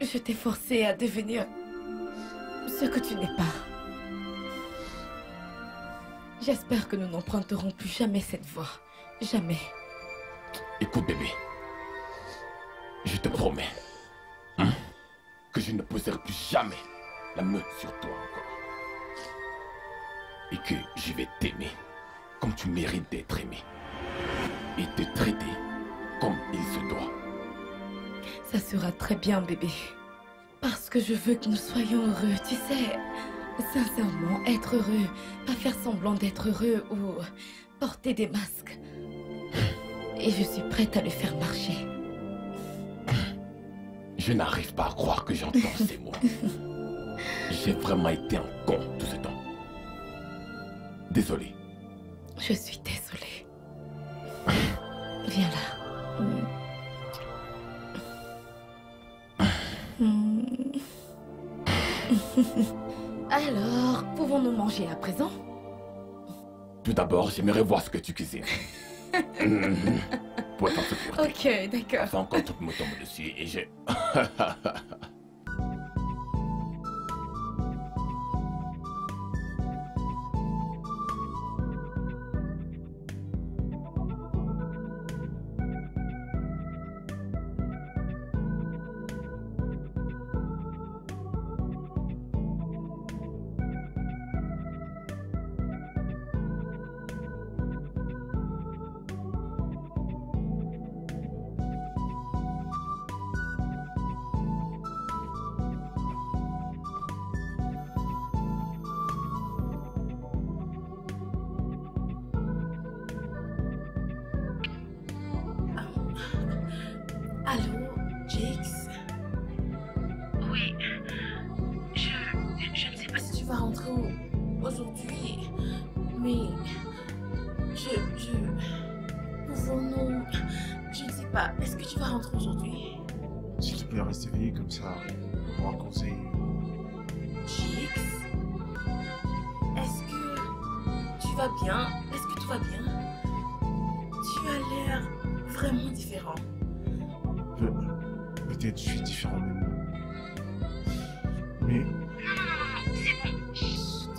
Je t'ai forcé à devenir ce que tu n'es pas. J'espère que nous n'emprunterons plus jamais cette voie. Jamais. Écoute, bébé. Je te promets que je ne poserai plus jamais la main sur toi encore. Et que je vais t'aimer comme tu mérites d'être aimé. Et te traiter comme il se doit. Ça sera très bien, bébé. Parce que je veux que nous soyons heureux, tu sais. Sincèrement, être heureux. Pas faire semblant d'être heureux ou porter des masques. Et je suis prête à le faire marcher. Je n'arrive pas à croire que j'entends ces mots. J'ai vraiment été un con tout ce temps. Désolé. Je suis désolée. Viens là. Alors, pouvons-nous manger à présent? Tout d'abord, j'aimerais voir ce que tu cuisines. Pour t'en secourir. Ok, d'accord. Avant qu'on tout me tombe dessus et je... Allô, Jakes? Oui, je ne sais pas si tu vas rentrer aujourd'hui, mais pouvons-nous... Je ne sais pas, est-ce que tu vas rentrer aujourd'hui? S'il te plaît, reste éveillé comme ça. On pourra causer. Jakes? Est-ce que tu vas bien? Est-ce que tout va bien? Tu as l'air vraiment différent. Peut-être je suis différent de moi. Mais Non, c'est bon. Chut.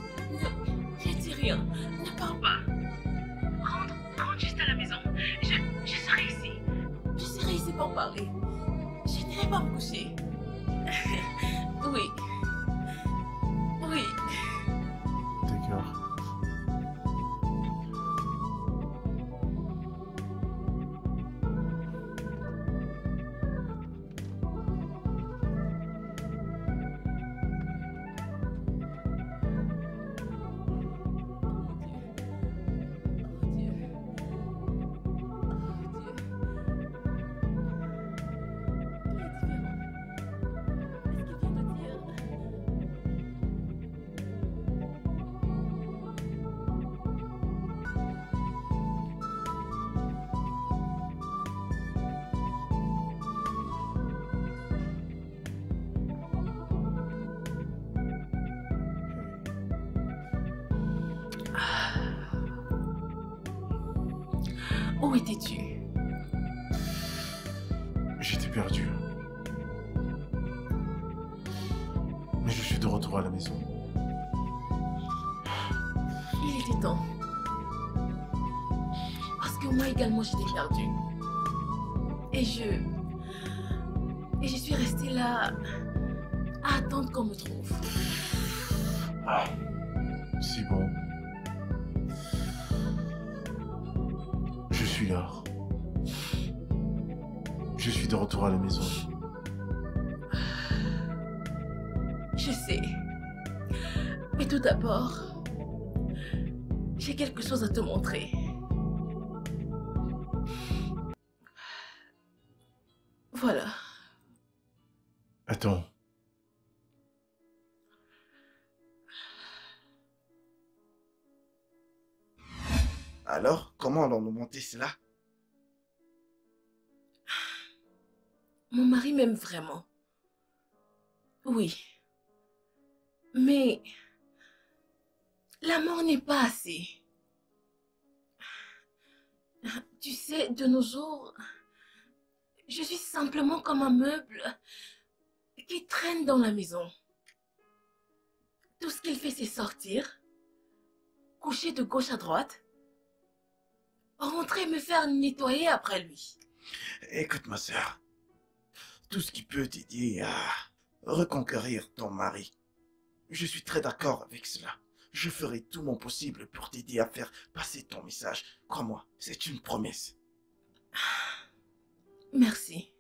Ne dis rien. Ne parle pas. Rentre juste à la maison. Je serai ici. Je serai ici pour parler. Je n'irai pas me coucher. Oui. Oui. d'accord. Où étais-tu? J'étais perdu. Mais je suis de retour à la maison. Il était temps. Parce que moi également j'étais perdue. Et je suis restée là à attendre qu'on me trouve. C'est bon. Je suis là. Je suis de retour à la maison. Je sais. Mais tout d'abord, j'ai quelque chose à te montrer. Voilà. Attends. Alors, comment allons-nous monter cela? Mon mari m'aime vraiment. Oui. Mais l'amour n'est pas assez. Tu sais, de nos jours, je suis simplement comme un meuble qui traîne dans la maison. Tout ce qu'il fait, c'est sortir, coucher de gauche à droite, rentrer me faire nettoyer après lui. Écoute, ma sœur, tout ce qui peut t'aider à reconquérir ton mari, je suis très d'accord avec cela. Je ferai tout mon possible pour t'aider à faire passer ton message. Crois-moi, c'est une promesse. Merci.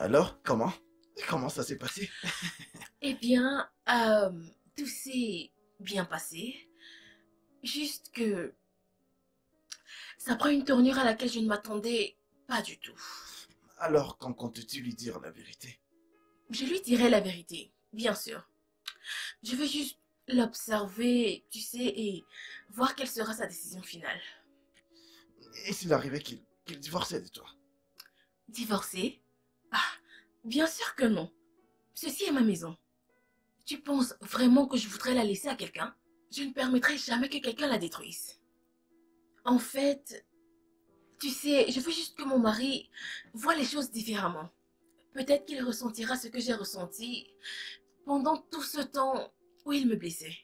Alors, comment ça s'est passé? Eh bien, tout s'est bien passé. Juste que ça prend une tournure à laquelle je ne m'attendais pas du tout. Alors, quand comptes-tu lui dire la vérité? Je lui dirai la vérité, bien sûr. Je veux juste l'observer, tu sais, et voir quelle sera sa décision finale. Et s'il arrivait qu'il divorçait de toi? Divorcer? Ah, bien sûr que non. Ceci est ma maison. Tu penses vraiment que je voudrais la laisser à quelqu'un? Je ne permettrai jamais que quelqu'un la détruise. En fait, tu sais, je veux juste que mon mari voie les choses différemment. Peut-être qu'il ressentira ce que j'ai ressenti pendant tout ce temps où il me blessait.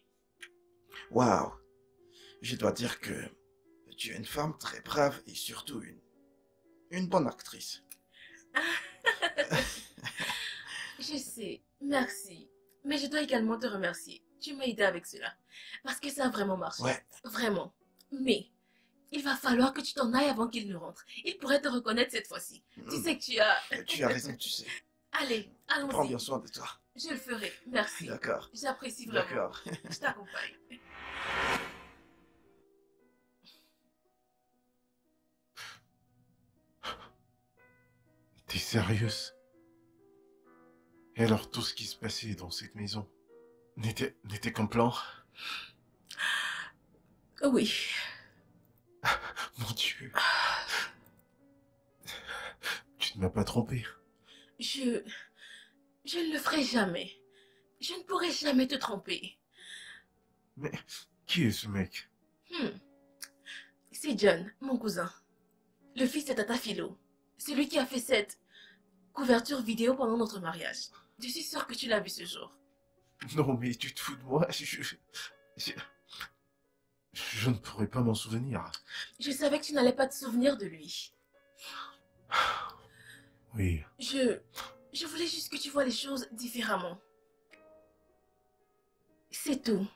Waouh! Je dois dire que tu es une femme très brave et surtout une bonne actrice. Je sais, merci. Mais je dois également te remercier. Tu m'as aidé avec cela. Parce que ça a vraiment marché. Ouais. Vraiment. Mais il va falloir que tu t'en ailles avant qu'il ne rentre. Il pourrait te reconnaître cette fois-ci. Tu sais que tu as... Tu as raison, tu sais. Allez, Prends allons-y. bien soin de toi. Je le ferai. Merci. D'accord. J'apprécie vraiment. D'accord. Je t'accompagne. T'es sérieuse? Et alors tout ce qui se passait dans cette maison n'était qu'un plan? Oui. Mon Dieu. Tu ne m'as pas trompé. Je ne le ferai jamais. Je ne pourrai jamais te tromper. Mais qui est ce mec? C'est John, mon cousin. Le fils de Tata Philo. Celui qui a fait cette couverture vidéo pendant notre mariage. Je suis sûre que tu l'as vu ce jour. Non mais tu te fous de moi? Je ne pourrais pas m'en souvenir. Je savais que tu n'allais pas te souvenir de lui. Oui. Je voulais juste que tu vois les choses différemment. C'est tout.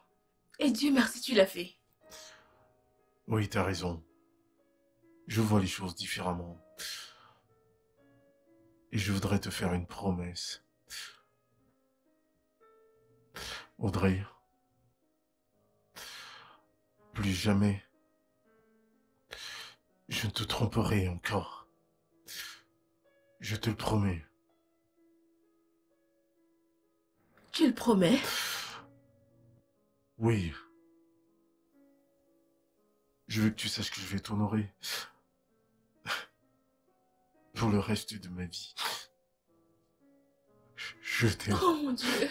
Et Dieu merci, tu l'as fait. Oui, t'as raison. Je vois les choses différemment. Et je voudrais te faire une promesse. Audrey, plus jamais, je ne te tromperai encore. Je te le promets. Tu le promets? Oui. Je veux que tu saches que je vais t'honorer. Pour le reste de ma vie. Je t'aime. Oh mon Dieu.